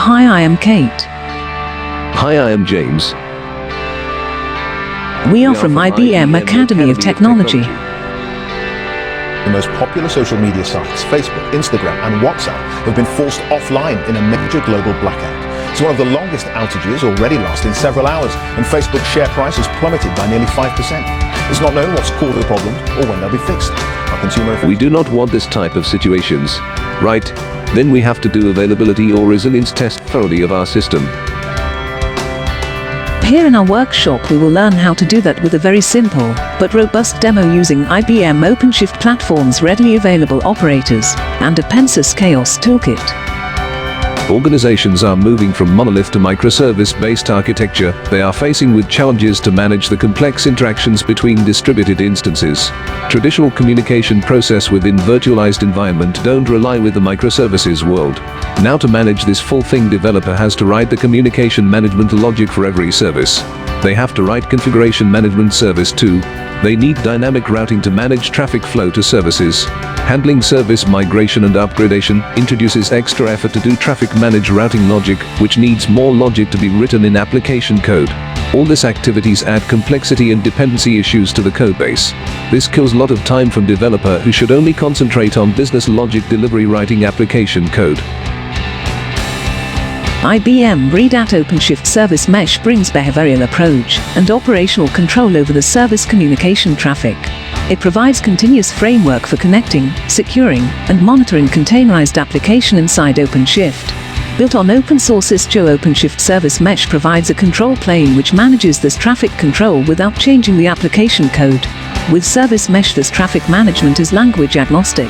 Hi, I am Kate. Hi, I am James. We are from IBM Academy of Technology. The most popular social media sites, Facebook, Instagram, and WhatsApp, have been forced offline in a major global blackout. It's one of the longest outages, already lasting several hours, and Facebook's share price has plummeted by nearly 5%. It's not known what's caused the problems or when they'll be fixed. Our consumer We do not want this type of situations, right? Then we have to do availability or resilience test thoroughly of our system. Here in our workshop we will learn how to do that with a very simple but robust demo using IBM Openshift platform's readily available operators and Opensys Chaos toolkit. Organizations are moving from monolith to microservice-based architecture. They are facing with challenges to manage the complex interactions between distributed instances. Traditional communication process within virtualized environment don't rely with the microservices world. Now to manage this full thing, developer has to write the communication management logic for every service. They have to write configuration management service too. They need dynamic routing to manage traffic flow to services. Handling service migration and upgradation introduces extra effort to do traffic manage routing logic, which needs more logic to be written in application code. All these activities add complexity and dependency issues to the code base. This kills a lot of time from developer who should only concentrate on business logic delivery writing application code. IBM Red Hat Openshift Service Mesh brings behavioral approach and operational control over the service communication traffic. It provides continuous framework for connecting, securing, and monitoring containerized application inside OpenShift. Built on open source istio, Openshift Service Mesh provides a control plane which manages this traffic control without changing the application code. With Service Mesh, this traffic management is language agnostic.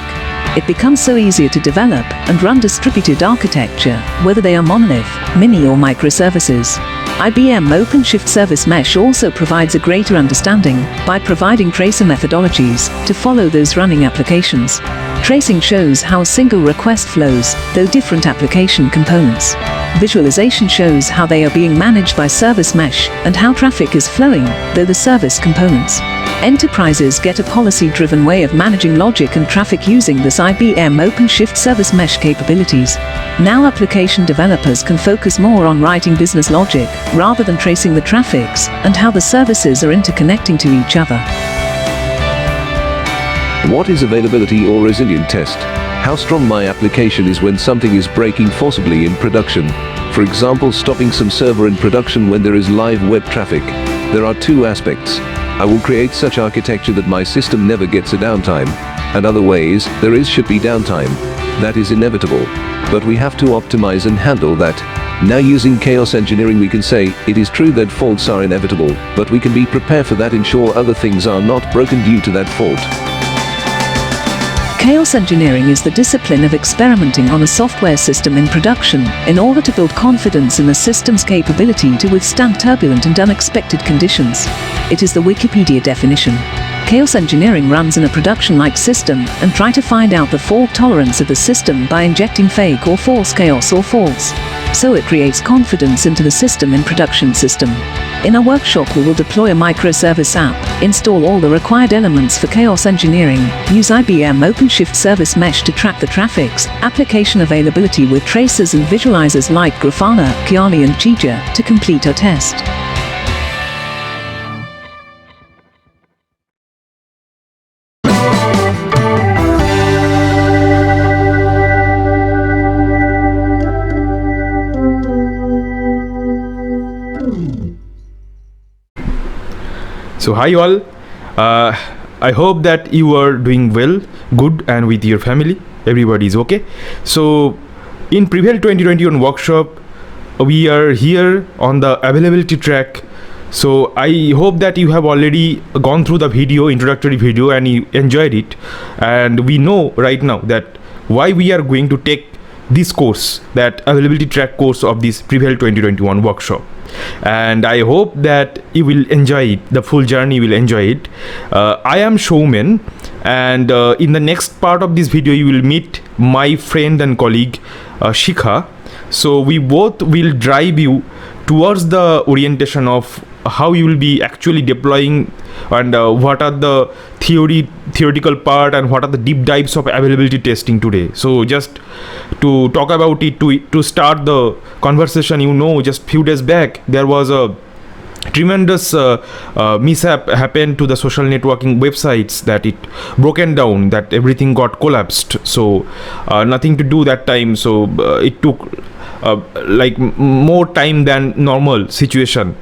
It becomes so easier to develop and run distributed architecture, whether they are monolith, mini or microservices. IBM Openshift Service Mesh also provides a greater understanding by providing tracer methodologies to follow those running applications. Tracing shows how a single request flows, though different application components. Visualization shows how they are being managed by Service Mesh and how traffic is flowing, though the service components. Enterprises get a policy-driven way of managing logic and traffic using this IBM Openshift Service Mesh capabilities. Now application developers can focus more on writing business logic rather than tracing the traffics and how the services are interconnecting to each other. What is availability or resilient test? How strong my application is when something is breaking forcibly in production. For example, stopping some server in production when there is live web traffic. There are two aspects. I will create such architecture that my system never gets a downtime. And other ways, there should be downtime. That is inevitable. But we have to optimize and handle that. Now using chaos engineering we can say, it is true that faults are inevitable, but we can be prepared for that, ensure other things are not broken due to that fault. Chaos engineering is the discipline of experimenting on a software system in production in order to build confidence in the system's capability to withstand turbulent and unexpected conditions. It is the Wikipedia definition. Chaos engineering runs in a production-like system and try to find out the fault tolerance of the system by injecting fake or false chaos or faults. So it creates confidence into the system in production system. In our workshop we will deploy a microservice app, install all the required elements for chaos engineering, use IBM Openshift Service Mesh to track the traffic's application availability with tracers and visualizers like Grafana, Kiali and Chija to complete our test. So hi all, I hope that you are doing well, good, and with your family, everybody is okay. So in Prevail 2021 workshop, we are here on the availability track. So I hope that you have already gone through the video, introductory video, and you enjoyed it. And we know right now that why we are going to take this course, that availability track course of this Prevail 2021 workshop. And I hope that you will enjoy it, the full journey will enjoy it. I am Showman, and in the next part of this video you will meet my friend and colleague Shikha. So we both will drive you towards the orientation of how you will be actually deploying and what are the theoretical part and what are the deep dives of availability testing today. So just to talk about it, to start the conversation, just few days back, there was a tremendous mishap happened to the social networking websites, that it broken down, that everything got collapsed. So nothing to do that time. So it took like more time than normal situation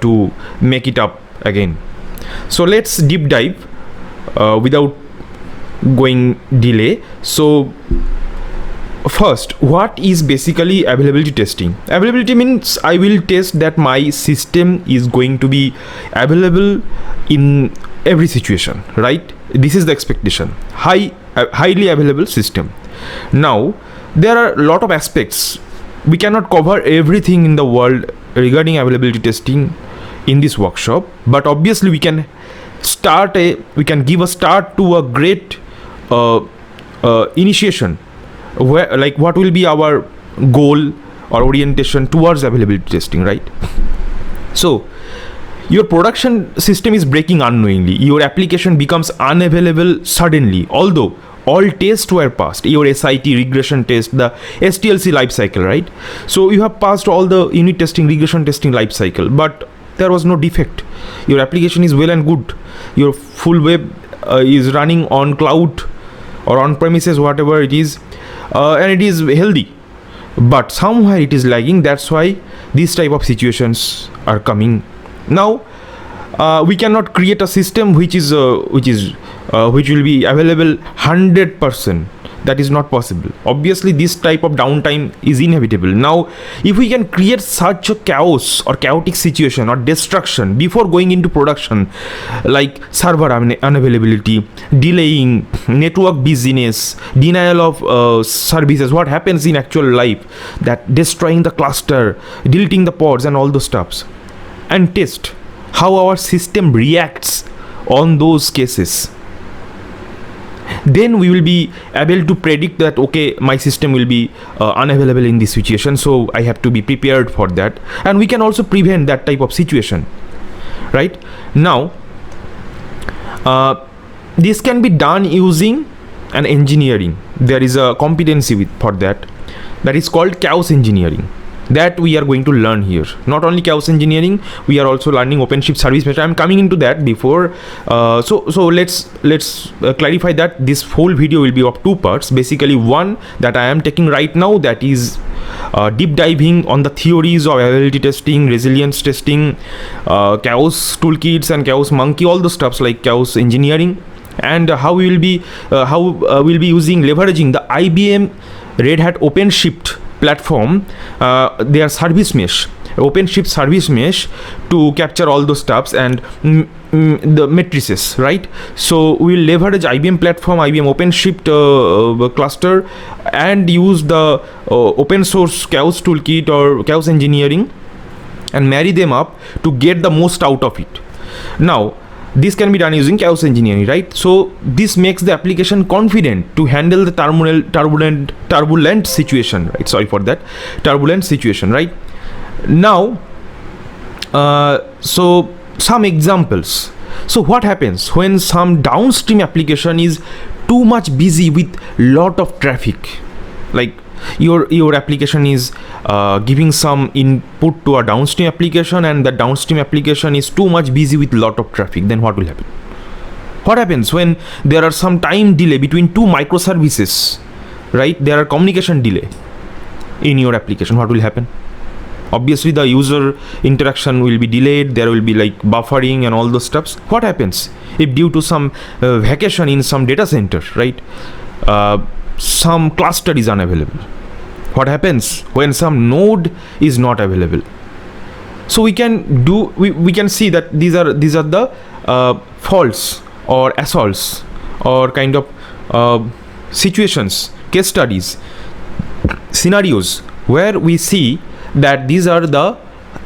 to make it up again. So let's deep dive without going delay. So first, what is basically availability testing? Availability means I will test that my system is going to be available in every situation, right? This is the expectation. Highly available system. Now, there are a lot of aspects. We cannot cover everything in the world regarding availability testing in this workshop, but obviously we can give a start to a great initiation, where like what will be our goal or orientation towards availability testing, right? So your production system is breaking unknowingly, your application becomes unavailable suddenly, although all tests were passed, your SIT, regression test, the STLC life cycle, right? So you have passed all the unit testing, regression testing life cycle, but there was no defect. Your application is well and good, your full web is running on cloud or on premises, whatever it is, and it is healthy, but somewhere it is lagging. That's why these type of situations are coming. Now we cannot create a system which will be available 100%. That is not possible. Obviously this type of downtime is inevitable. Now if we can create such a chaos or chaotic situation or destruction before going into production, like server unavailability, delaying, network busyness, denial of services, what happens in actual life, that destroying the cluster, deleting the pods and all those stuffs, and test how our system reacts on those cases, then we will be able to predict that, okay, my system will be unavailable in this situation, so I have to be prepared for that, and we can also prevent that type of situation, right? Now this can be done using an engineering. There is a competency for that is called chaos engineering, that we are going to learn here. Not only chaos engineering, we are also learning Openshift Service Mesh. I am coming into that before. So let's clarify that this whole video will be of two parts. Basically, one that I am taking right now, that is deep diving on the theories of availability testing, resilience testing, chaos toolkits and chaos monkey, all the stuffs like chaos engineering, and how we'll be leveraging the IBM Red Hat Openshift platform, their service mesh, Openshift Service Mesh, to capture all those stuffs and the matrices, right? So we will leverage IBM platform, IBM Openshift cluster, and use the open source chaos toolkit or chaos engineering and marry them up to get the most out of it. Now this can be done using chaos engineering, right? So this makes the application confident to handle the turbulent situation, right? Sorry for that, turbulent situation, right? Now so some examples. So what happens when some downstream application is too much busy with lot of traffic, like your application is giving some input to a downstream application, and the downstream application is too much busy with lot of traffic, then what will happen? What happens when there are some time delay between two microservices, right? There are communication delay in your application. What will happen? Obviously the user interaction will be delayed, there will be like buffering and all those stuffs. What happens if due to some vacation in some data center, right, some cluster is unavailable? What happens when some node is not available? So we can see that these are the faults or assaults or kind of situations, case studies, scenarios where we see that these are the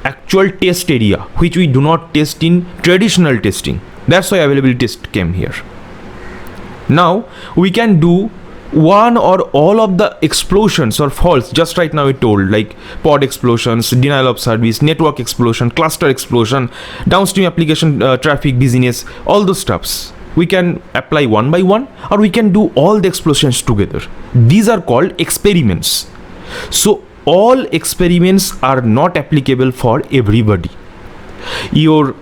actual test area which we do not test in traditional testing. That's why availability test came here. Now we can do one or all of the explosions or faults just right now we told, like pod explosions, denial of service, network explosion, cluster explosion, downstream application traffic busyness, all those stuffs we can apply one by one, or we can do all the explosions together. These are called experiments. So all experiments are not applicable for everybody. Your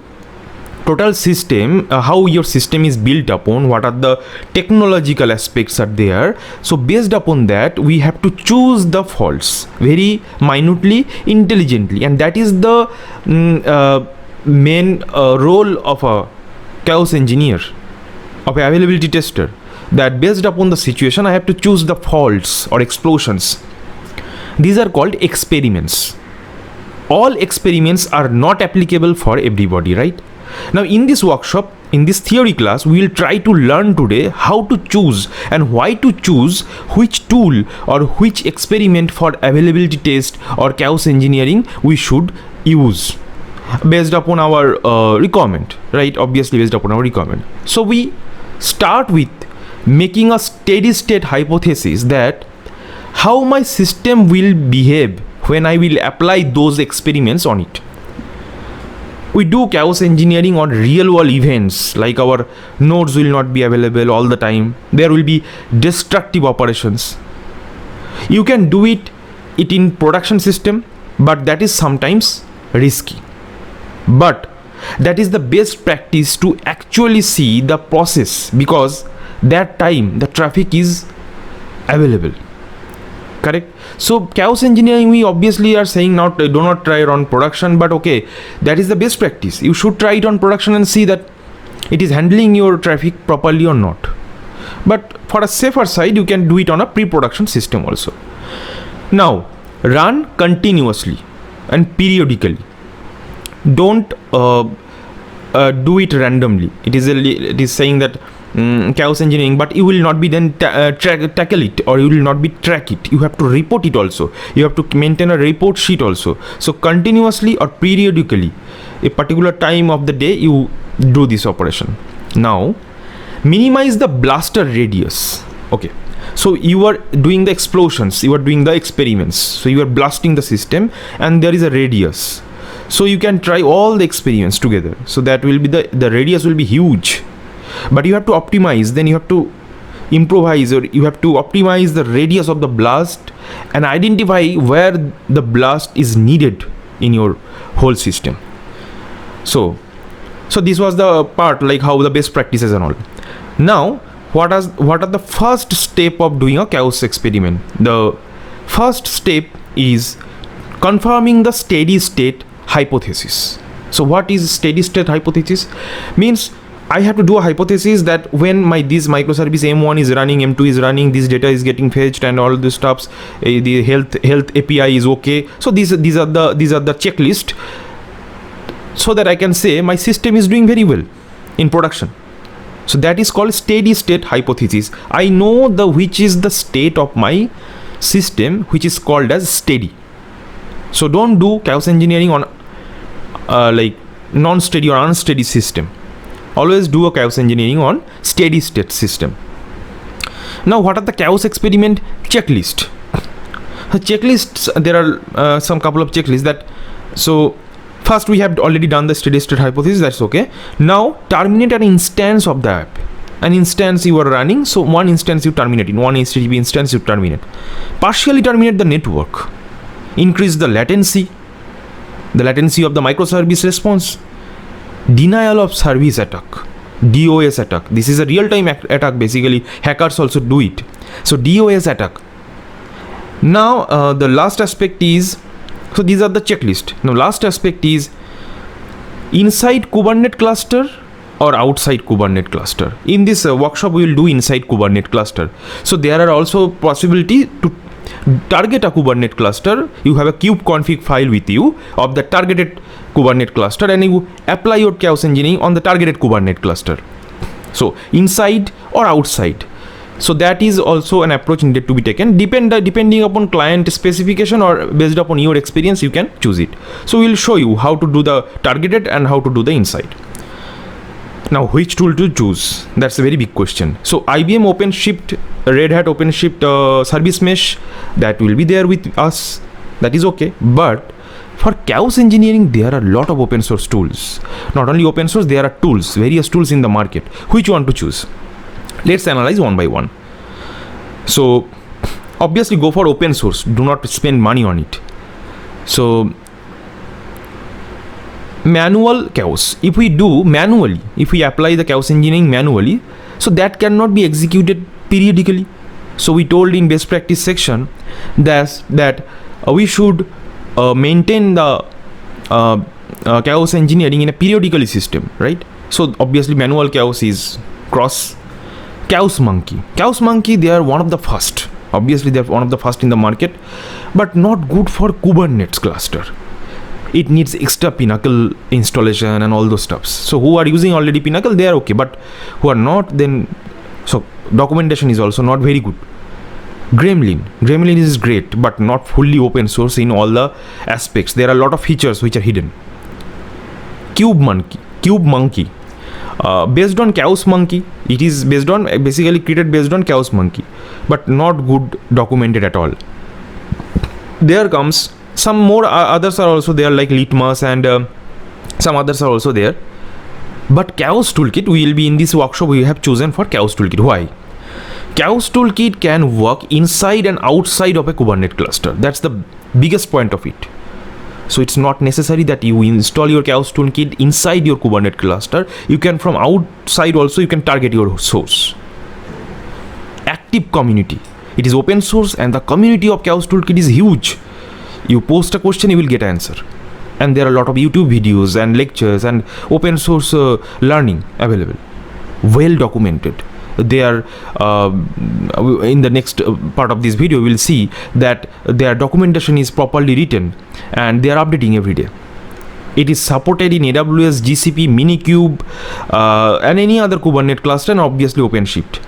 total system, how your system is built upon, what are the technological aspects are there. So based upon that, we have to choose the faults very minutely, intelligently, and that is the main role of a chaos engineer, of an availability tester, that based upon the situation I have to choose the faults or explosions. These are called experiments. All experiments are not applicable for everybody, right? Now in this workshop, in this theory class, we will try to learn today how to choose and why to choose which tool or which experiment for availability test or chaos engineering we should use based upon our requirement, right? Obviously based upon our requirement. So we start with making a steady state hypothesis that how my system will behave when I will apply those experiments on it. We do chaos engineering on real world events, like our nodes will not be available all the time. There will be destructive operations. You can do it in production system, but that is sometimes risky. But that is the best practice to actually see the process, because that time the traffic is available. Correct? So chaos engineering, we obviously are saying not do not try it on production, but okay, that is the best practice. You should try it on production and see that it is handling your traffic properly or not. But for a safer side, you can do it on a pre-production system also. Now run continuously and periodically. Don't do it randomly. It is saying that chaos engineering, but you will not be then tackle it, or you will not be track it. You have to report it also. You have to maintain a report sheet also. So continuously or periodically, a particular time of the day, you do this operation. Now minimize the blaster radius. Okay, so you are doing the explosions, you are doing the experiments, so you are blasting the system and there is a radius. So you can try all the experiments together. So that will be the radius will be huge. But you have to optimize, then you have to improvise, or you have to optimize the radius of the blast and identify where the blast is needed in your whole system. So this was the part, like how the best practices and all. Now what are the first step of doing a chaos experiment? The first step is confirming the steady state hypothesis. So what is steady state hypothesis? Means I have to do a hypothesis that when this microservice M1 is running, M2 is running, this data is getting fetched and all this stuffs, the health API is okay. So these are the checklist, so that I can say my system is doing very well in production. So that is called steady state hypothesis. I know which is the state of my system, which is called as steady. So don't do chaos engineering on like non-steady or unsteady system. Always do a chaos engineering on steady state system. Now what are the chaos experiment checklist? Checklists, there are some couple of checklists that. So first we have already done the steady state hypothesis, that's okay. Now terminate an instance of the app. An instance you are running, so one instance you terminate, in one HTTP instance you terminate. Partially terminate the network. Increase the latency of the microservice response. Denial of service attack, DOS attack. This is a real-time attack basically. Hackers also do it. So DOS attack. Now the last aspect is, so these are the checklist. Now last aspect is inside Kubernetes cluster or outside Kubernetes cluster. In this workshop we will do inside Kubernetes cluster. So there are also possibility to target a Kubernetes cluster. You have a kubeconfig file with you of the targeted Kubernetes cluster, and you apply your chaos engineering on the targeted Kubernetes cluster. So inside or outside. So that is also an approach needed to be taken. Depending upon client specification or based upon your experience, you can choose it. So we will show you how to do the targeted and how to do the inside. Now which tool to choose? That's a very big question. So IBM Openshift, Red Hat Openshift Service Mesh, that will be there with us. That is okay. But for chaos engineering, there are a lot of open source tools. Not only open source, there are tools, various tools in the market. Which one to choose? Let's analyze one by one. So obviously go for open source. Do not spend money on it. So manual chaos, if we do manually, if we apply the chaos engineering manually, so that cannot be executed periodically. So we told in best practice section that we should maintain the chaos engineering in a periodically system, right? So obviously manual chaos is cross. Chaos monkey, they are one of the first. Obviously they are one of the first in the market, but not good for Kubernetes cluster. It needs extra Pinnacle installation and all those stuffs. So who are using already Pinnacle, they are okay, but who are not, then so documentation is also not very good. Gremlin is great, but not fully open source in all the aspects. There are a lot of features which are hidden. Cube monkey, based on chaos monkey. It is based on, basically created based on chaos monkey, but not good documented at all. There comes some more others are also there, like Litmus, and some others are also there. But chaos toolkit, we will be in this workshop, we have chosen for chaos toolkit. Why? Chaos toolkit can work inside and outside of a Kubernetes cluster. That's the biggest point of it. So it's not necessary that you install your chaos toolkit inside your Kubernetes cluster. You can, from outside also, you can target your source. Active community, it is open source, and the community of chaos toolkit is huge. You post a question, you will get an answer, and there are a lot of YouTube videos and lectures and open source learning available, well documented. They are in the next part of this video, we will see that their documentation is properly written and they are updating every day. It is supported in AWS, GCP, Minikube, and any other Kubernetes cluster, and obviously OpenShift.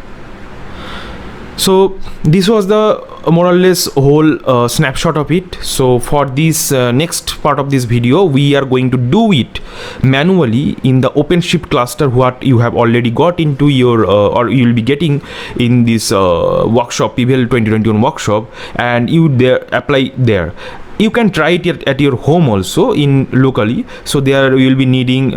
So this was the more or less whole snapshot of it. So for this next part of this video, we are going to do it manually in the OpenShift cluster, what you have already got into your or you will be getting in this workshop, PVL 2021 workshop, and you there apply there. You can try it at your home also, in locally. So there you will be needing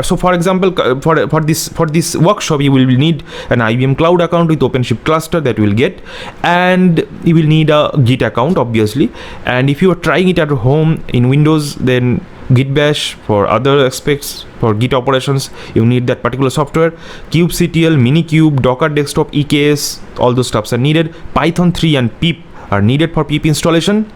so for example, for this workshop, you will need an IBM cloud account with OpenShift cluster that you will get, and you will need a Git account obviously. And if you are trying it at home in Windows, then Git Bash. For other aspects, for Git operations, you need that particular software. kubectl, Minikube, Docker Desktop, EKS, all those stuffs are needed. Python 3 and pip are needed for pip installation.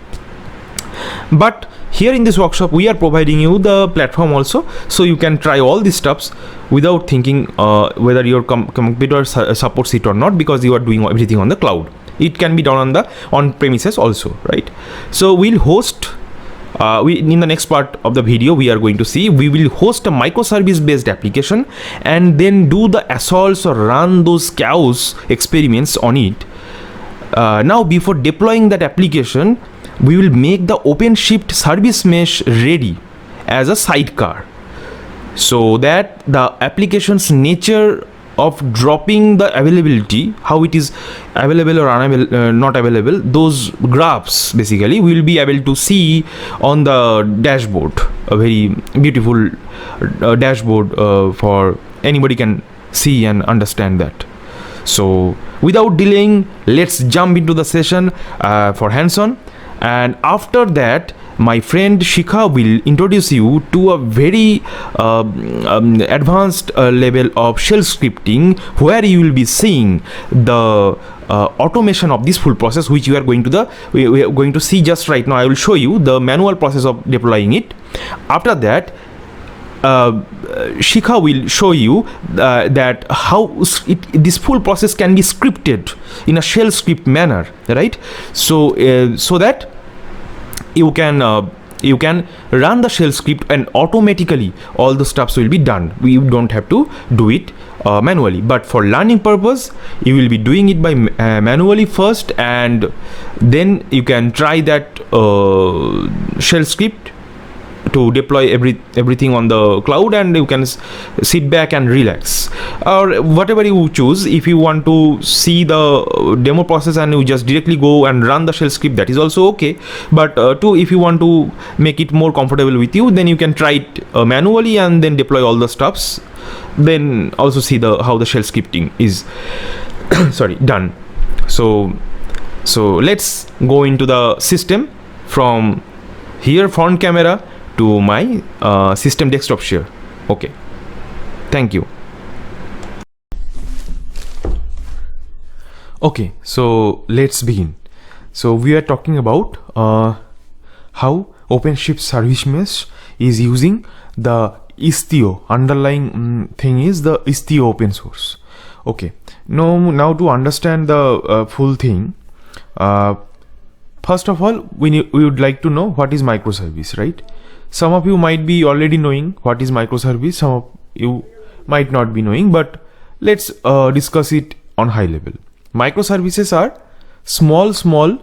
But here in this workshop, we are providing you the platform also, so you can try all these stuffs without thinking whether your computer supports it or not, because you are doing everything on the cloud. It can be done on the on-premises also, right? So we'll host in the next part of the video, we are going to see, we will host a microservice based application and then do the assaults or run those chaos experiments on it. Now before deploying that application, we will make the OpenShift service mesh ready as a sidecar, so that the application's nature of dropping the availability, how it is available or unavailable, not available, those graphs basically we will be able to see on the dashboard. A very beautiful dashboard for anybody can see and understand that. So without delaying, let's jump into the session for hands-on. And after that, my friend Shikha will introduce you to a very advanced level of shell scripting, where you will be seeing the automation of this full process, which we are going to see just right now. I will show you the manual process of deploying it. After that, Shikha will show you that how this full process can be scripted in a shell script manner, right? So so that you can run the shell script and automatically all the steps will be done. We don't have to do it manually, but for learning purpose you will be doing it by manually first, and then you can try that shell script to deploy everything on the cloud, and you can sit back and relax, or whatever you choose. If you want to see the demo process and you just directly go and run the shell script, that is also okay. But if you want to make it more comfortable with you, then you can try it manually and then deploy all the stuffs, then also see how the shell scripting is done. So So let's go into the system from here, front camera to my system desktop share. Okay, thank you. Okay, so let's begin. So we are talking about how OpenShift Service Mesh is using the istio. Underlying thing is the istio open source. Okay, now to understand the full thing, first of all, we would like to know what is microservice, right? Some of you might be already knowing what is microservice, some of you might not be knowing, but let's discuss it on high level. Microservices are small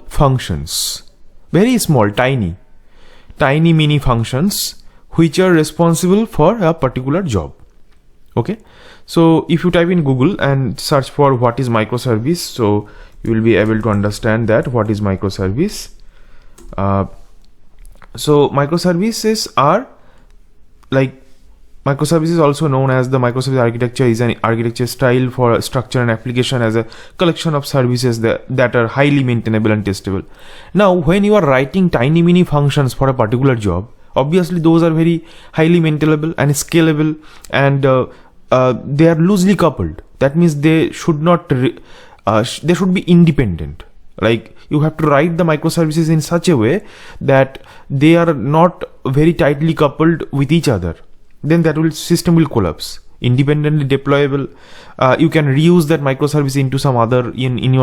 functions, very small, tiny mini functions which are responsible for a particular job. Okay, so if you type in Google and search for what is microservice, so you will be able to understand that what is microservice. So microservices are like, microservices also known as the microservice architecture is an architecture style for structure and application as a collection of services that are highly maintainable and testable. Now when you are writing tiny mini functions for a particular job, obviously those are very highly maintainable and scalable, and they are loosely coupled. That means they should not they should be independent. Like, you have to write the microservices in such a way that they are not very tightly coupled with each other. Then that system will collapse. Independently deployable, you can reuse that microservice into some other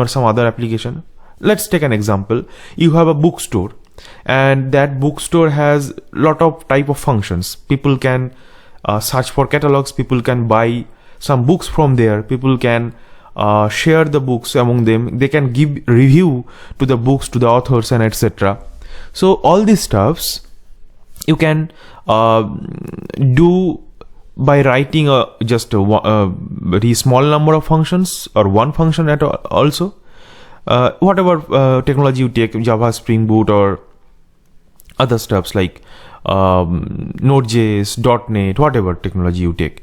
some other application. Let's take an example. You have a bookstore, and that bookstore has lot of type of functions. People can search for catalogs, people can buy some books from there, people can share the books among them, they can give review to the books, to the authors, and etc. So all these stuffs you can do by writing just a very small number of functions, or one function at all. Also whatever technology you take, Java, Spring Boot, or other stuffs like Node.js, .NET, whatever technology you take.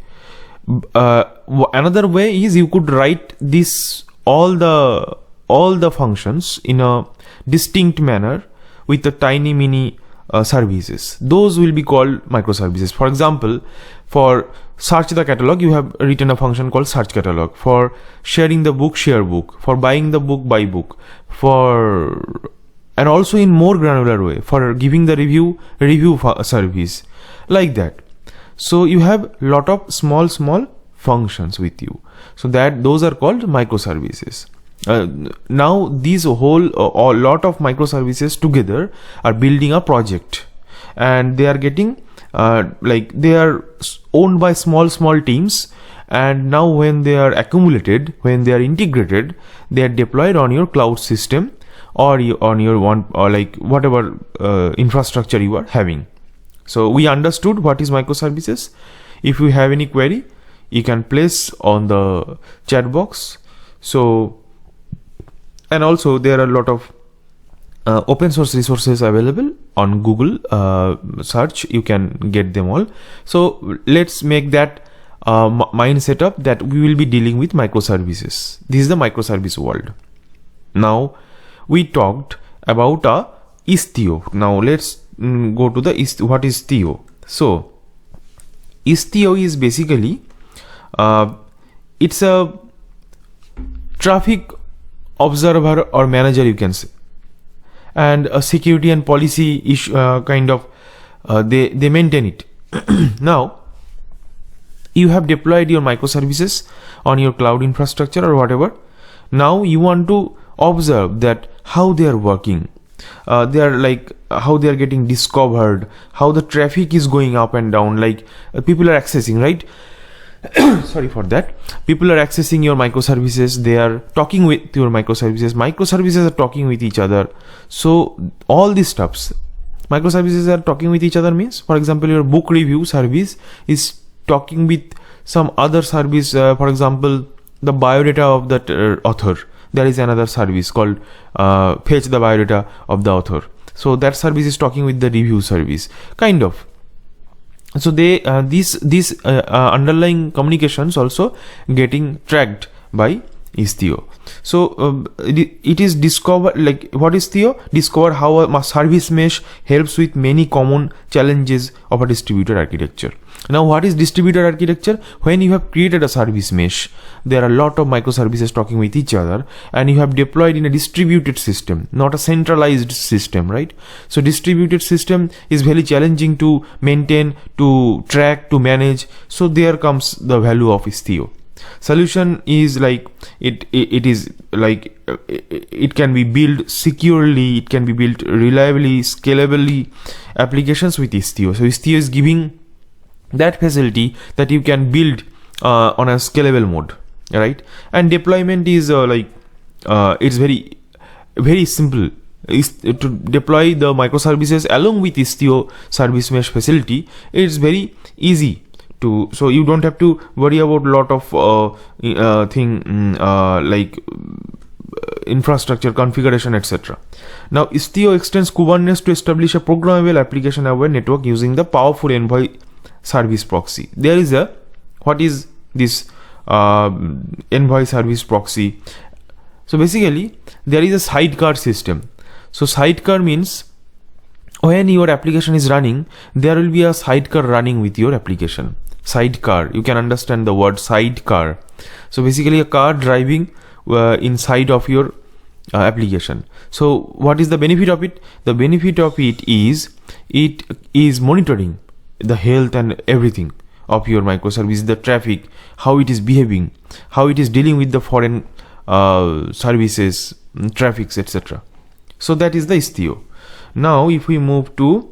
Another way is you could write this all the functions in a distinct manner with the tiny mini services. Those will be called microservices. For example, for search the catalog, you have written a function called search catalog. For sharing the book, share book. For buying the book, buy book. And also in more granular way, for giving the review service, like that. So you have lot of small functions with you, so those are called microservices. Now these whole lot of microservices together are building a project, and they are getting like, they are owned by small teams, and now when they are accumulated, when they are integrated, they are deployed on your cloud system, or on your one, or like whatever infrastructure you are having. So we understood what is microservices. If you have any query, you can place on the chat box. So, and also there are a lot of open source resources available on Google search. You can get them all. So let's make that mind setup that we will be dealing with microservices. This is the microservice world. Now we talked about istio. Now let's go to the what is istio. So istio is basically it's a traffic observer or manager, you can say, and a security and policy issue kind of they maintain it. Now you have deployed your microservices on your cloud infrastructure or whatever. Now you want to observe that how they are working, they are like how they are getting discovered, how the traffic is going up and down, like people are accessing, right? Sorry for that. People are accessing your microservices, they are talking with your microservices are talking with each other. So all these stuffs, microservices are talking with each other means, for example, your book review service is talking with some other service. For example, the biodata of that author, there is another service called fetch the biodata of the author. So that service is talking with the review service, kind of. So they these underlying communications also getting tracked by istio. So it is discover, like, what is Istio? Discover how a service mesh helps with many common challenges of a distributed architecture. Now, what is distributed architecture? When you have created a service mesh, there are a lot of microservices talking with each other, and you have deployed in a distributed system, not a centralized system, right? So distributed system is very challenging to maintain, to track, to manage. So there comes the value of Istio. Solution is like it is like it can be built securely, it can be built reliably, scalably, applications with Istio. So Istio is giving that facility that you can build on a scalable mode, right? And deployment is it's very simple. Is to deploy the microservices along with Istio service mesh facility. It's very easy to, so you don't have to worry about lot of infrastructure configuration, etc. Now Istio extends Kubernetes to establish a programmable application aware network using the powerful envoy service proxy. There is a, what is this envoy service proxy? So basically there is a sidecar system. So sidecar means when your application is running, there will be a sidecar running with your application. Sidecar, you can understand the word sidecar. So basically a car driving inside of your application. So what is the benefit of it? The benefit of it is monitoring the health and everything of your microservice, the traffic, how it is behaving, how it is dealing with the foreign services, traffics, etc. So that is the Istio. Now if we move to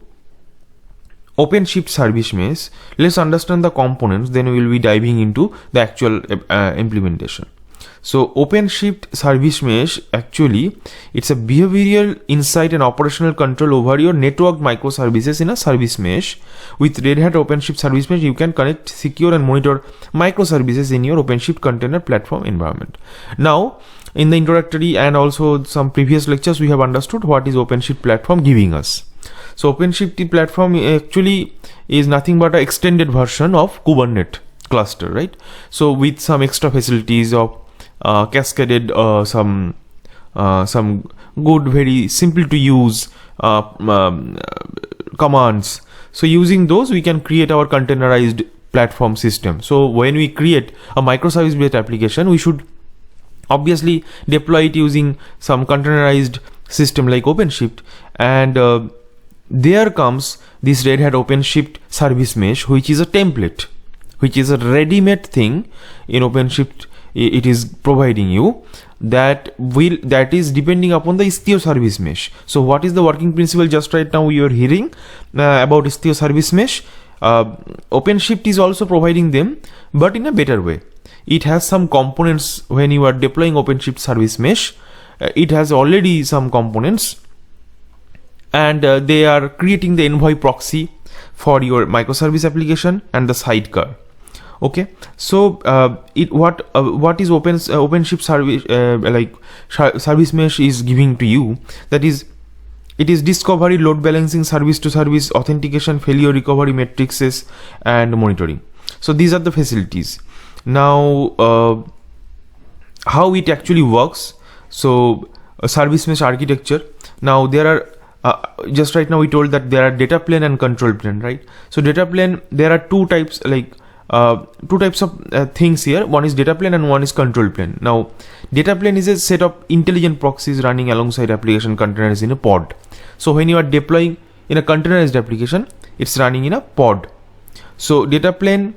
Openshift Service Mesh, let's understand the components, then we will be diving into the actual implementation. So Openshift Service Mesh, actually it's a behavioral insight and operational control over your networked microservices in a service mesh. With Red Hat Openshift Service Mesh, you can connect, secure and monitor microservices in your Openshift container platform environment. Now in the introductory and also some previous lectures, we have understood what is Openshift platform giving us. So Openshift platform actually is nothing but an extended version of Kubernetes cluster, right? So with some extra facilities of cascaded some good, very simple to use commands. So using those, we can create our containerized platform system. So when we create a microservice based application, we should obviously deploy it using some containerized system like Openshift, and there comes this Red Hat Openshift Service Mesh, which is a template, which is a ready-made thing in Openshift. It is providing you that is depending upon the Istio Service Mesh. So what is the working principle? Just right now you are hearing about Istio Service Mesh. Openshift is also providing them, but in a better way. It has some components. When you are deploying Openshift Service Mesh, it has already some components, and they are creating the envoy proxy for your microservice application and the sidecar. Okay, so what is Openshift service service mesh is giving to you? That is, it is discovery, load balancing, service to service, authentication, failure recovery matrices, and monitoring. So these are the facilities. Now how it actually works? So a service mesh architecture. Now there are just right now we told that there are data plane and control plane, right? So data plane, there are two types of things here. One is data plane and one is control plane. Now data plane is a set of intelligent proxies running alongside application containers in a pod. So when you are deploying in a containerized application, it's running in a pod. So data plane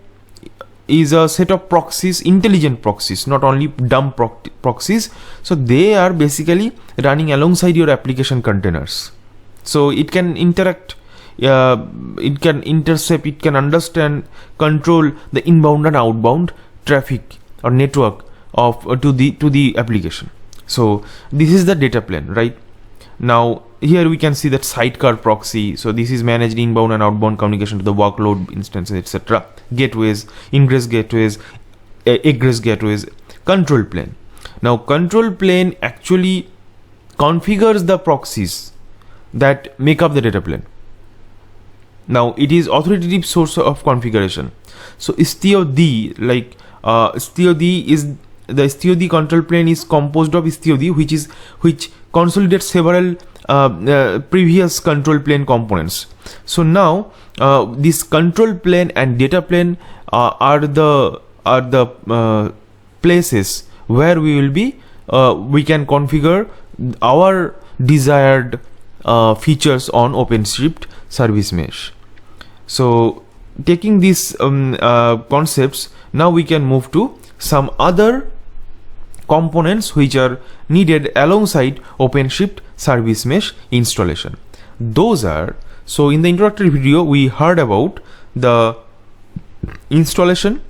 is a set of proxies, intelligent proxies, not only dumb proxies. So they are basically running alongside your application containers. So it can interact, it can intercept, it can understand, control the inbound and outbound traffic or network of to the application. So this is the data plane, right? Now here we can see that sidecar proxy. So this is managed inbound and outbound communication to the workload instances, etc. Gateways, ingress gateways, egress gateways. Control plane. Now control plane actually configures the proxies that make up the data plane. Now it is authoritative source of configuration. So istio-d, Istio-d is the istio control plane is composed of istio, which consolidates several previous control plane components. So now this control plane and data plane are the places where we will be we can configure our desired features on OpenShift Service Mesh. So taking these concepts, now we can move to some other components which are needed alongside OpenShift Service Mesh installation. Those are, so in the introductory video we heard about the installation,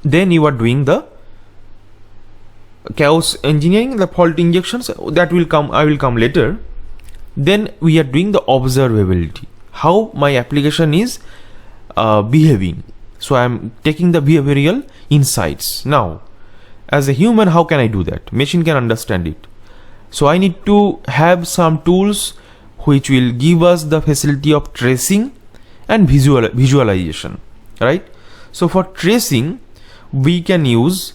then you are doing the chaos engineering, the fault injections, that will come, I will come later. Then we are doing the observability, how my application is behaving. So I am taking the behavioral insights. Now as a human, how can I do that? Machine can understand it. So I need to have some tools which will give us the facility of tracing and visualization, right? So for tracing we can use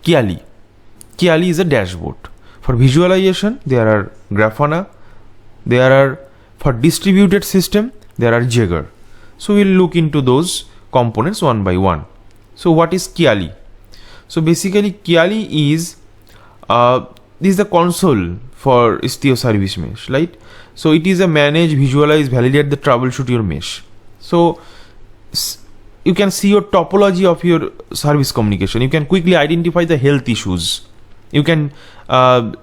Kiali. Kiali is a dashboard. For visualization there are Grafana, there are, for distributed system there are Jaeger. So we'll look into those components one by one. So what is Kiali? So basically Kiali is this is the console for istio service mesh, right? So it is a manage, visualize, validate, the troubleshoot your mesh. So you can see your topology of your service communication. You can quickly identify the health issues. You can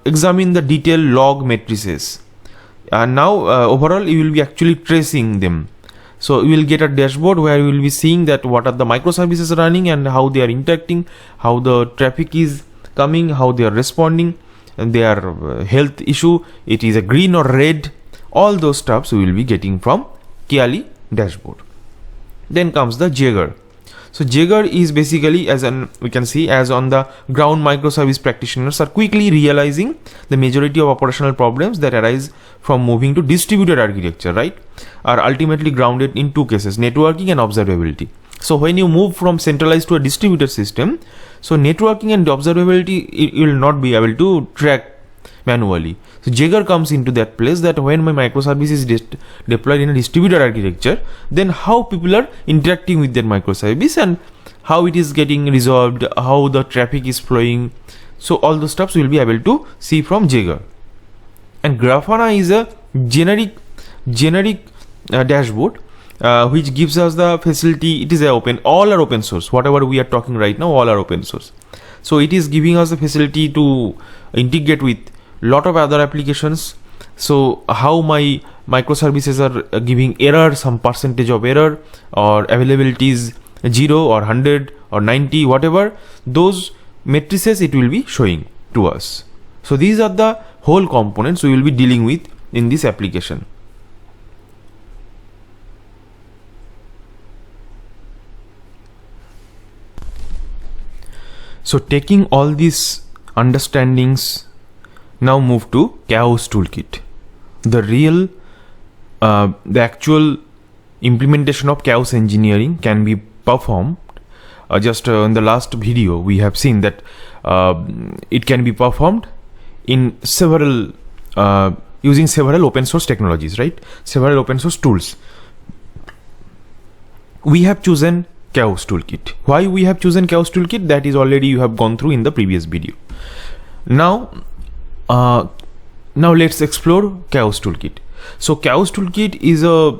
examine the detailed log matrices. And now overall you will be actually tracing them. So you will get a dashboard where you will be seeing that what are the microservices running and how they are interacting, how the traffic is coming, how they are responding, and their health issue, it is a green or red. All those stuffs we will be getting from Kiali dashboard. Then comes the Jaeger. So Jaeger is basically, as we can see, as on the ground, microservice practitioners are quickly realizing the majority of operational problems that arise from moving to distributed architecture, right, are ultimately grounded in two cases: networking and observability. So when you move from centralized to a distributed system, so networking and observability, you will not be able to track manually. So Jaeger comes into that place, that when my microservice is deployed in a distributed architecture, then how people are interacting with that microservice and how it is getting resolved, how the traffic is flowing. So all those stuffs we will be able to see from Jaeger. And Grafana is a generic dashboard which gives us the facility. It is all are open source. Whatever we are talking right now, all are open source. So it is giving us the facility to integrate with lot of other applications. So how my microservices are giving error, some percentage of error, or availability is 0 or 100 or 90, whatever, those matrices it will be showing to us. So these are the whole components we will be dealing with in this application. So taking all these understandings, now move to chaos toolkit. The actual implementation of chaos engineering can be performed. In the last video we have seen that it can be performed in several using several open source technologies, right? Several open source tools. We have chosen chaos toolkit. Why we have chosen chaos toolkit? That is already you have gone through in the previous video. Now let's explore chaos toolkit. So chaos toolkit is a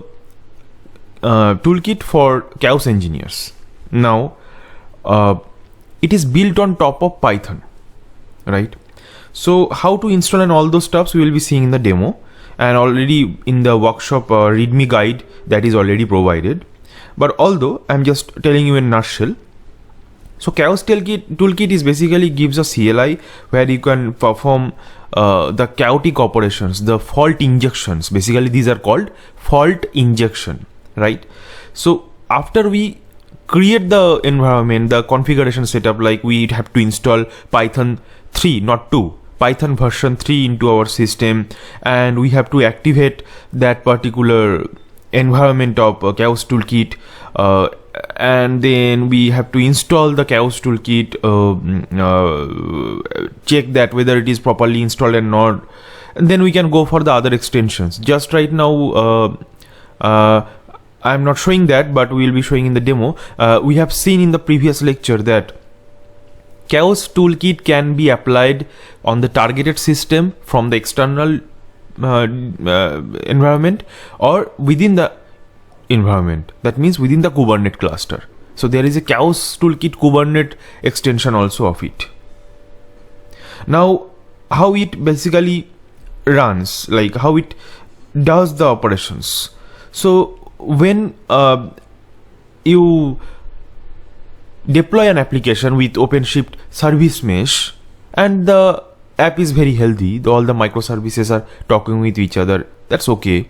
toolkit for chaos engineers. Now it is built on top of Python, right? So how to install and all those stuffs we will be seeing in the demo, and already in the workshop readme guide that is already provided. But although I'm just telling you in a nutshell. So chaos toolkit is basically gives a CLI where you can perform the chaotic operations, the fault injections. Basically these are called fault injection, right? So after we create the environment, the configuration setup, like we have to install Python 3, not 2, Python version 3 into our system, and we have to activate that particular environment of chaos toolkit and then we have to install the chaos toolkit, check that whether it is properly installed or not, and then we can go for the other extensions. Just right now I'm not showing that, but we will be showing in the demo. We have seen in the previous lecture that chaos toolkit can be applied on the targeted system from the external environment or within the environment. That means within the Kubernetes cluster. So there is a chaos toolkit Kubernetes extension also of it. Now, how it basically runs, like how it does the operations. So when you deploy an application with OpenShift Service Mesh and the app is very healthy, all the microservices are talking with each other, that's okay.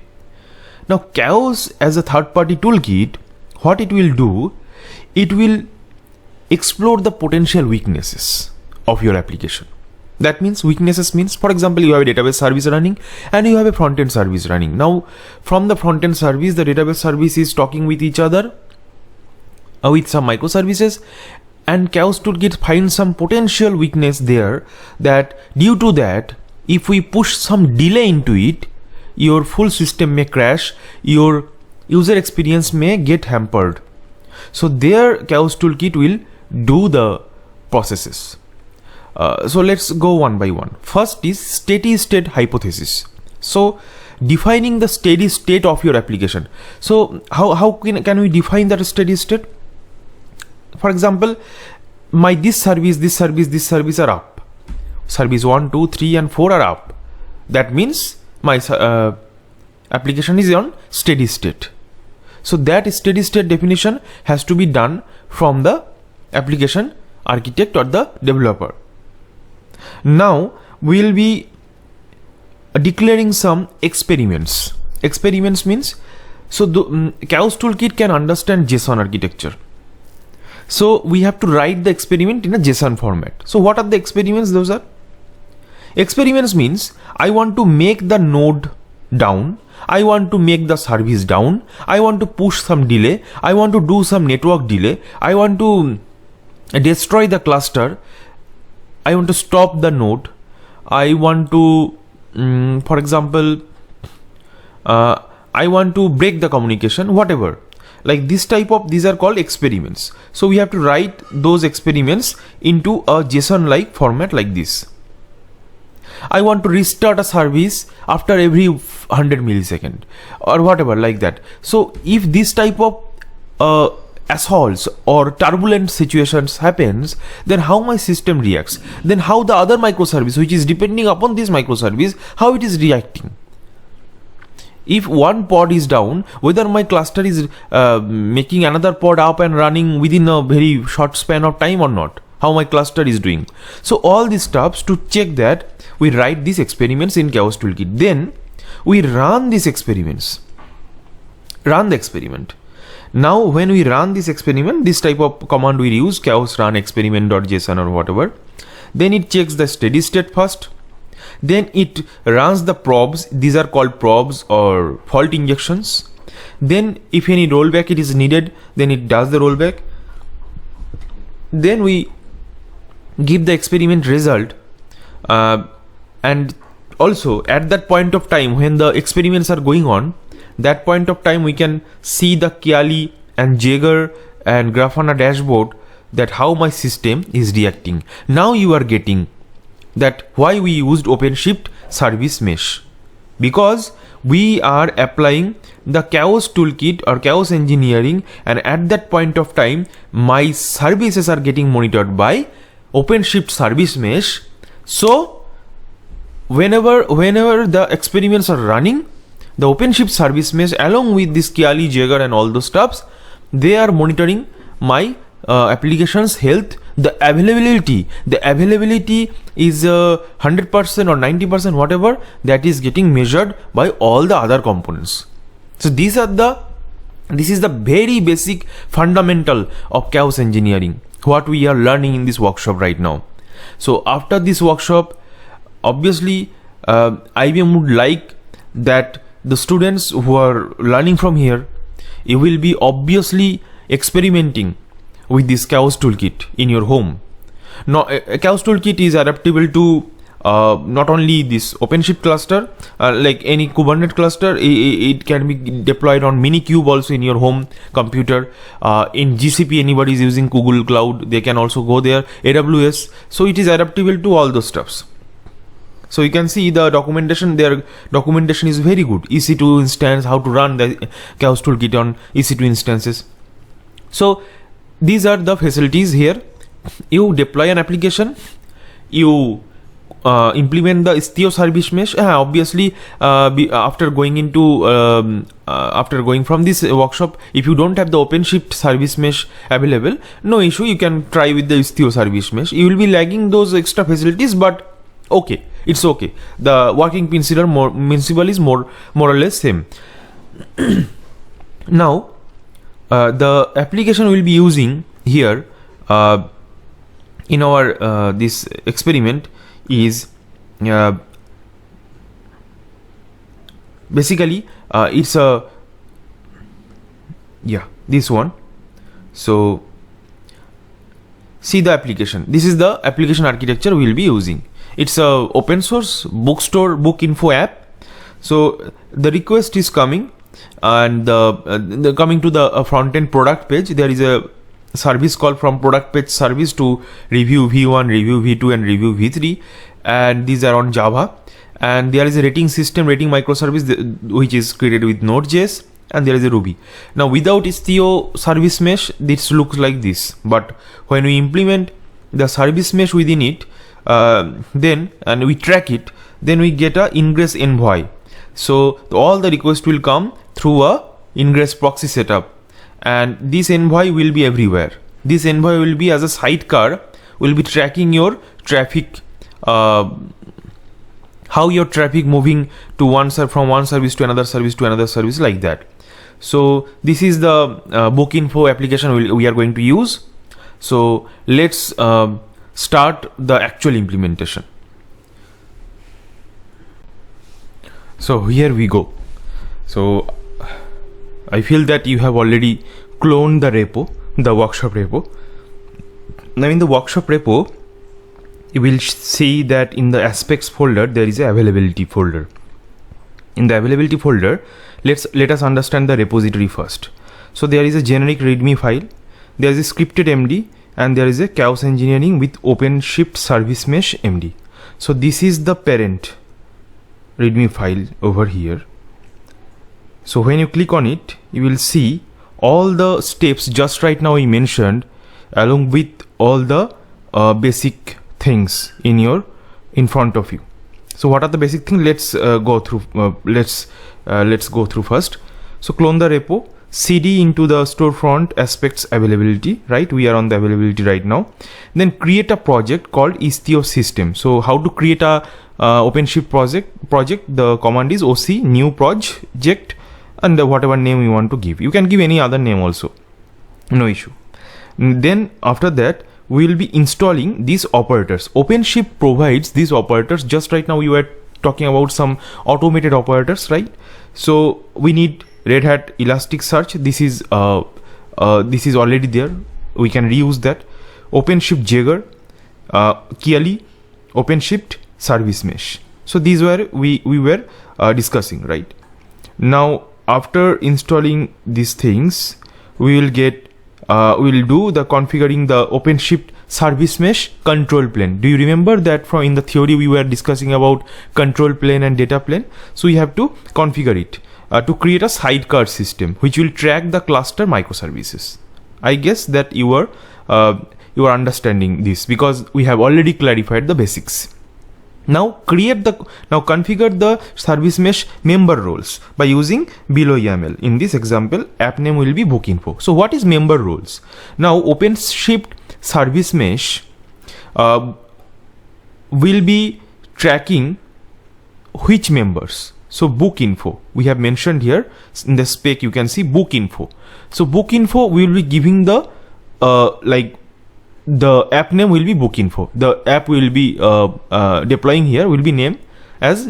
Now chaos as a third-party toolkit, what it will do, it will explore the potential weaknesses of your application. That means weaknesses means, for example, you have a database service running and you have a front-end service running. Now from the front-end service, the database service is talking with each other with some microservices, and chaos toolkit finds some potential weakness there, that due to that, if we push some delay into it, your full system may crash, your user experience may get hampered. So there chaos toolkit will do the processes. So let's go one by one. First is steady state hypothesis. So defining the steady state of your application. So how can we define that steady state? For example, my this service are up. Service 1, 2, 3 and 4 are up. That means my application is on steady state. So that steady state definition has to be done from the application architect or the developer. Now we will be declaring some experiments. Experiments means, so the chaos toolkit can understand JSON architecture. So we have to write the experiment in a JSON format. So what are the experiments? Those are experiments means I want to make the node down, I want to make the service down, I want to push some delay, I want to do some network delay, I want to destroy the cluster, I want to stop the node, I want to for example I want to break the communication, whatever. Like this type of, these are called experiments. So we have to write those experiments into a JSON like format like this. I want to restart a service after every 100 millisecond or whatever like that. So if this type of assaults or turbulent situations happens, then how my system reacts, then how the other microservice which is depending upon this microservice, how it is reacting. If one pod is down, whether my cluster is making another pod up and running within a very short span of time or not, how my cluster is doing. So all these steps to check that, we write these experiments in chaos toolkit. Then we run these experiments. Run the experiment. Now when we run this experiment, this type of command we use, chaos run experiment.json or whatever. Then it checks the steady state first. Then it runs the probes. These are called probes or fault injections. Then if any rollback it is needed, then it does the rollback. Then we give the experiment result, and also at that point of time when the experiments are going on, that point of time we can see the Kiali and Jaeger and Grafana dashboard, that how my system is reacting. Now you are getting that why we used OpenShift Service Mesh, because we are applying the chaos toolkit or chaos engineering, and at that point of time my services are getting monitored by OpenShift Service Mesh. So whenever the experiments are running, the OpenShift Service Mesh along with this Kiali, Jaeger and all those stuffs, they are monitoring my application's health. The availability is 100% or 90%, whatever, that is getting measured by all the other components. So this is the very basic fundamental of chaos engineering, what we are learning in this workshop right now. So after this workshop, obviously IBM would like that the students who are learning from here, you will be obviously experimenting with this chaos toolkit in your home. Now, a chaos toolkit is adaptable to not only this OpenShift cluster, like any Kubernetes cluster, it can be deployed on Minikube also in your home computer. In GCP, anybody is using Google Cloud, they can also go there. AWS, so it is adaptable to all those stuffs. So you can see the documentation, their documentation is very good. EC2 instance, how to run the chaos toolkit on EC2 instances. So these are the facilities here. You deploy an application, you implement the istio service mesh. Obviously, after going from this workshop, if you don't have the OpenShift service mesh available, no issue, you can try with the istio service mesh. You will be lagging those extra facilities, but okay, it's okay. The working principle is more or less same. Now, the application we'll be using here in our this experiment is basically it's a this one. So see the application. This is the application architecture we will be using. It's a open source bookstore book info app. So the request is coming, and the coming to the front end product page. There is a service call from product page service to review v1, review v2, and review v3, and these are on Java. And there is a rating system, rating microservice, which is created with Node.js, and there is a Ruby. Now without istio service mesh, this looks like this, but when we implement the service mesh within it, then and we track it, then we get a ingress envoy. So all the requests will come through a ingress proxy setup, and this envoy will be everywhere. This envoy will be as a sidecar, will be tracking your traffic, how your traffic moving to from one service to another service to another service, like that. So this is the book info application we are going to use. So let's start the actual implementation. So here we go. So I feel that you have already cloned the repo, the workshop repo. Now in the workshop repo, you will see that in the aspects folder there is a availability folder. In the availability folder, let us understand the repository first. So there is a generic readme file, there is a scripted MD, and there is a chaos engineering with OpenShift service mesh MD. So this is the parent readme file over here. So when you click on it, you will see all the steps just right now I mentioned, along with all the basic things in front of you. So what are the basic things? Let's go through. Let's go through first. So clone the repo, cd into the storefront aspects availability. Right, we are on the availability right now. Then create a project called istio system. So how to create a OpenShift project? The command is oc new project, and whatever name you want to give. You can give any other name also, no issue. Then after that, we will be installing these operators. OpenShift provides these operators. Just right now we were talking about some automated operators, right? So we need Red Hat Elasticsearch. This is already there. We can reuse that. OpenShift Jaeger, Kiali, OpenShift Service Mesh. So these were we were discussing, right? Now after installing these things, we will get we'll do the configuring the OpenShift service mesh control plane. Do you remember that from in the theory we were discussing about control plane and data plane? So we have to configure it to create a sidecar system which will track the cluster microservices. I guess that you are understanding this because we have already clarified the basics. Now configure the service mesh member roles by using below YAML. In this example, app name will be book info. So what is member roles? Now OpenShift service mesh will be tracking which members. So book info, we have mentioned here in the spec, you can see book info. So book info we will be giving the the app name will be book info. The app will be deploying here will be named as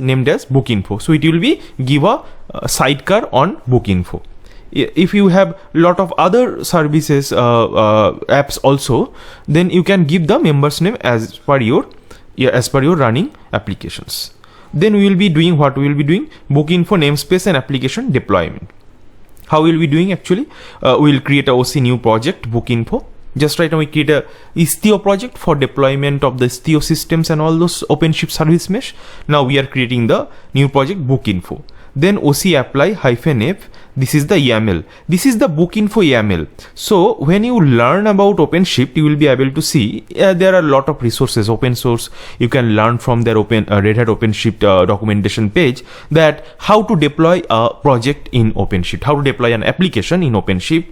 book info. So it will be give a sidecar on book info. if you have lot of other services apps also, then you can give the members name as per your running applications. Then we will be doing what we will be doing: book info, namespace, and application deployment. How we will be doing actually? We will create a OC new project, book info. Just right now we create a istio project for deployment of the istio systems and all those OpenShift service mesh. Now we are creating the new project, book info. Then OC apply -f. This is the YAML. This is the book info YAML. So when you learn about OpenShift, you will be able to see there are a lot of resources, open source. You can learn from their Red Hat OpenShift documentation page that how to deploy a project in OpenShift, how to deploy an application in OpenShift.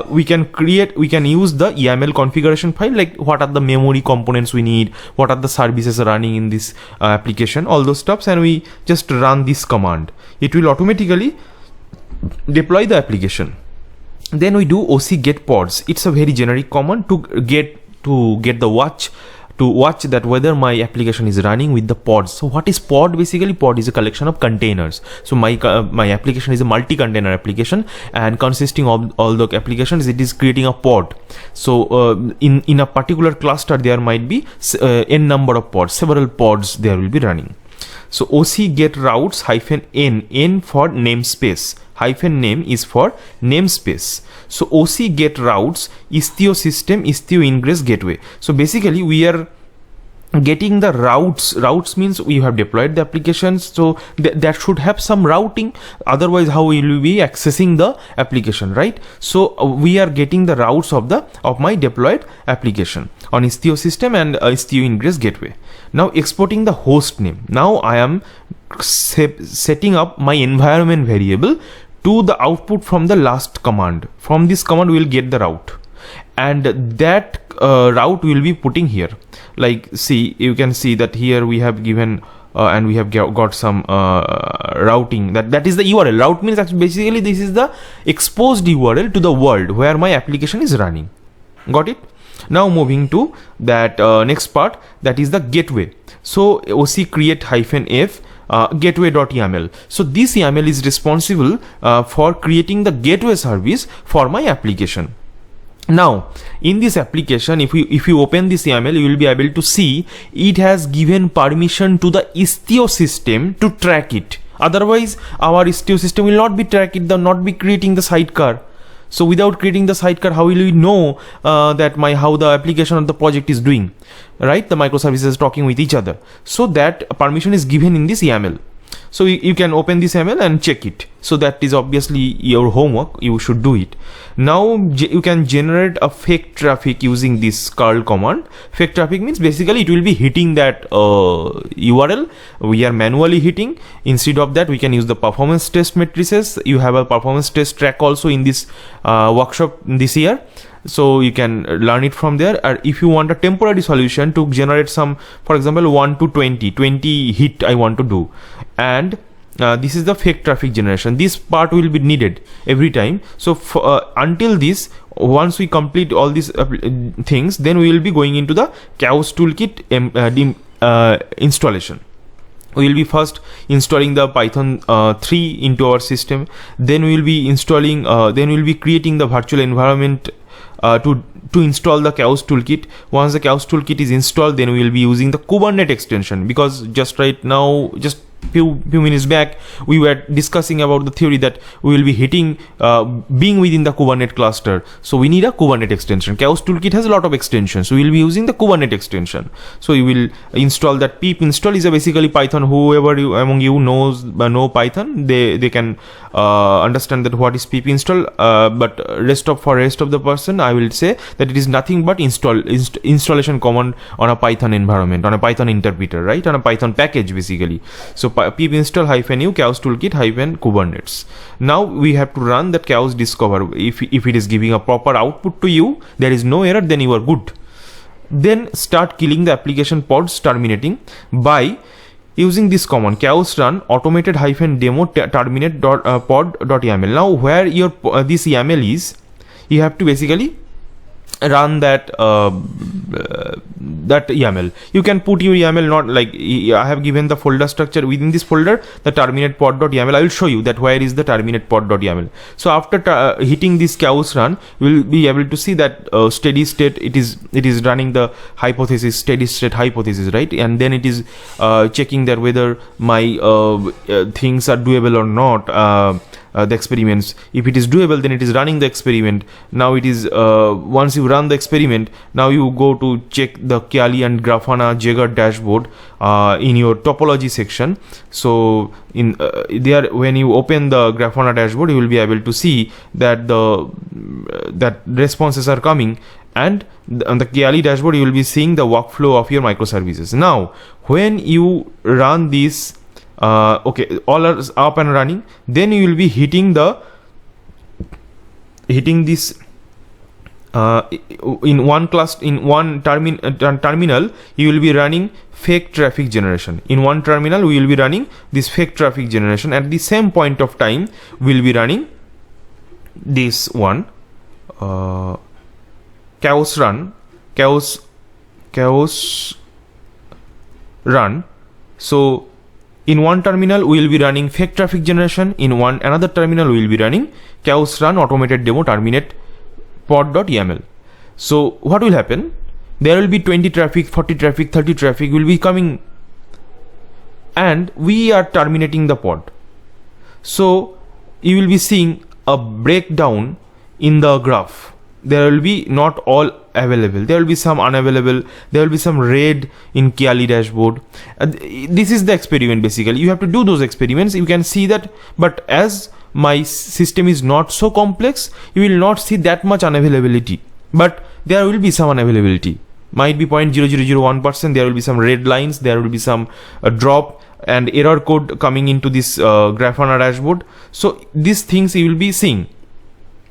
We can use the YAML configuration file, like what are the memory components we need, what are the services running in this application, all those stuffs, and we just run this command. It will automatically deploy the application. Then we do OC get pods. It's a very generic command to get the watch that whether my application is running with the pods. So what is pod? Basically, pod is a collection of containers. So my application is a multi-container application, and consisting of all the applications, it is creating a pod. So in a particular cluster there might be n number of pods, several pods there will be running. So OC get routes -n for namespace, -name is for namespace. So OC get routes, istio system, istio ingress gateway. So basically we are getting the routes means we have deployed the applications, so that should have some routing, otherwise how will we be accessing the application, right? So we are getting the routes of my deployed application on istio system and istio ingress gateway. Now exporting the host name. Now I am setting up my environment variable to the output from the last command. From this command we will get the route, and that route we will be putting here. Like, see, you can see that here we have given and we have got some routing. That is the URL. Route means actually basically this is the exposed URL to the world where my application is running. Got it? Now moving to that next part, that is the gateway. So OC create -f gateway.yaml. So this YAML is responsible for creating the gateway service for my application. Now in this application, if you open this YAML, you will be able to see it has given permission to the istio system to track it. Otherwise our istio system will not be tracking it, not be creating the sidecar. So without creating the sidecar, how will we know that how the application or the project is doing, right? The microservices talking with each other. So that permission is given in this YAML. So you can open this YAML and check it. So that is obviously your homework. You should do it. Now you can generate a fake traffic using this curl command. Fake traffic means basically it will be hitting that URL we are manually hitting. Instead of that, we can use the performance test matrices. You have a performance test track also in this workshop this year. So you can learn it from there. Or if you want a temporary solution to generate some, for example, 1 to 20 hit I want to do, and this is the fake traffic generation. This part will be needed every time. So until this, once we complete all these things, then we will be going into the chaos toolkit installation. We will be first installing the Python 3 into our system. Then we will be installing, then we will be creating the virtual environment to install the chaos toolkit. Once the chaos toolkit is installed, then we will be using the Kubernetes extension, because just right now, just few minutes back, we were discussing about the theory that we will be hitting being within the Kubernetes cluster. So we need a Kubernetes extension. Chaos toolkit has a lot of extensions, so we will be using the Kubernetes extension. So you will install that. Pip install is a basically Python. Whoever among you know Python, they can understand that what is pip install. But for rest of the person, I will say that it is nothing but installation command on a Python environment, on a Python interpreter, right? On a Python package basically. So pip install -u chaos toolkit -kubernetes. Now we have to run that chaos discover. If it is giving a proper output to you, there is no error, then you are good. Then start killing the application pods, terminating by using this command chaos run automated -demo terminate pod.yaml. Now where your this YAML is, you have to basically run that that YAML. You can put your YAML, not like I have given the folder structure. Within this folder, the terminate pod.yaml, I will show you that where is the terminate pod.yaml. So after hitting this chaos run, you will be able to see that steady state, it is running the hypothesis, steady state hypothesis, right? And then it is checking that whether my things are doable or not. The experiments, if it is doable, then it is running the experiment. Now it is once you run the experiment, now you go to check the Kiali and Grafana Jaeger dashboard in your topology section. So in there, when you open the Grafana dashboard, you will be able to see that that responses are coming, and on the Kiali dashboard you will be seeing the workflow of your microservices. Now when you run this, okay, all are up and running, then you will be hitting this in one terminal you will be running fake traffic generation. In one terminal we will be running this fake traffic generation. At the same point of time we will be running this one chaos run. So in one terminal we will be running fake traffic generation, in another terminal we will be running chaos run automated demo terminate pod.yaml. So what will happen? There will be 20 traffic, 40 traffic, 30 traffic will be coming, and we are terminating the pod. So you will be seeing a breakdown in the graph. There will be not all available, there will be some unavailable, there will be some red in Kiali dashboard. This is the experiment. Basically you have to do those experiments, you can see that. But as my system is not so complex, you will not see that much unavailability, but there will be some unavailability, might be 0.0001%. there will be some red lines, there will be some drop and error code coming into this Grafana dashboard. So these things you will be seeing,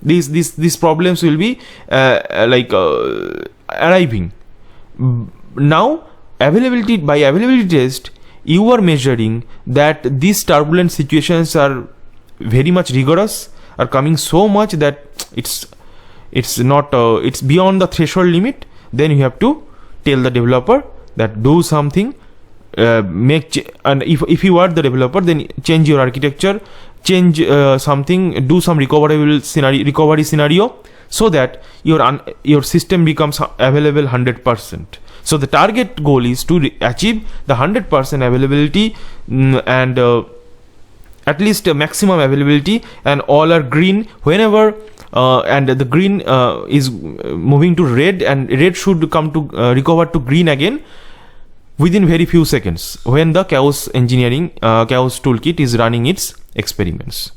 these problems will be arriving. Now by availability test you are measuring that these turbulent situations are very much rigorous, are coming so much that it's not it's beyond the threshold limit. Then you have to tell the developer that do something, and if you are the developer, then change your architecture, change something, do some recovery scenario so that your system becomes available 100%. So the target goal is to achieve the 100% availability, and at least a maximum availability, and all are green whenever and the green is moving to red, and red should come to recover to green again within very few seconds when the chaos toolkit is running its experiments.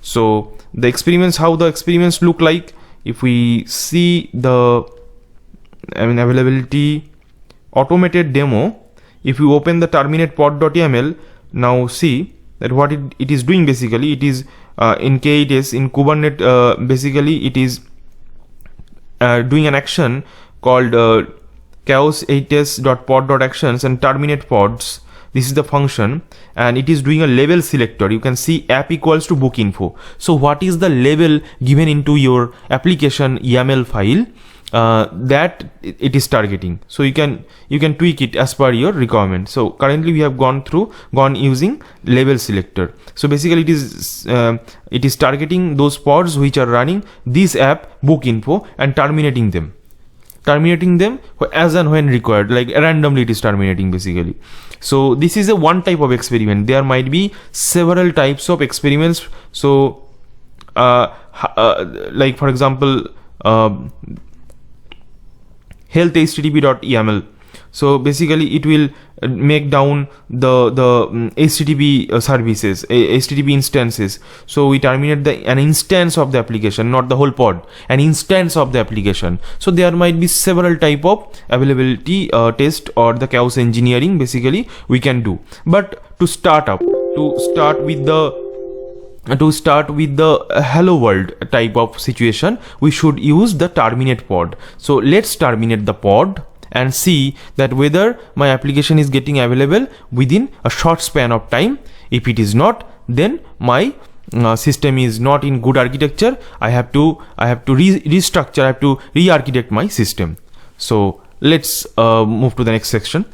So the experiments, how the experiments look like, if we see the availability automated demo, if you open the terminate pod.yaml, now see that what it is doing. Basically it is in K8s in Kubernetes, basically it is doing an action called chaos8s.pod.actions and terminate pods. This is the function, and it is doing a label selector. You can see app equals to book info. So what is the label given into your application YAML file that it is targeting? So you can tweak it as per your requirement. So currently we have gone using label selector. So basically it is targeting those pods which are running this app book info and terminating them as and when required, like randomly it is terminating basically. So this is a one type of experiment. There might be several types of experiments. So like for example health http.yaml. So basically it will make down the HTTP services, HTTP instances. So we terminate an instance of the application, not the whole pod, an instance of the application. So there might be several type of availability test or the chaos engineering basically we can do. But to start with the hello world type of situation, we should use the terminate pod. So let's terminate the pod and see that whether my application is getting available within a short span of time. If it is not, then my system is not in good architecture, I have to restructure, I have to re-architect my system. So let's move to the next section.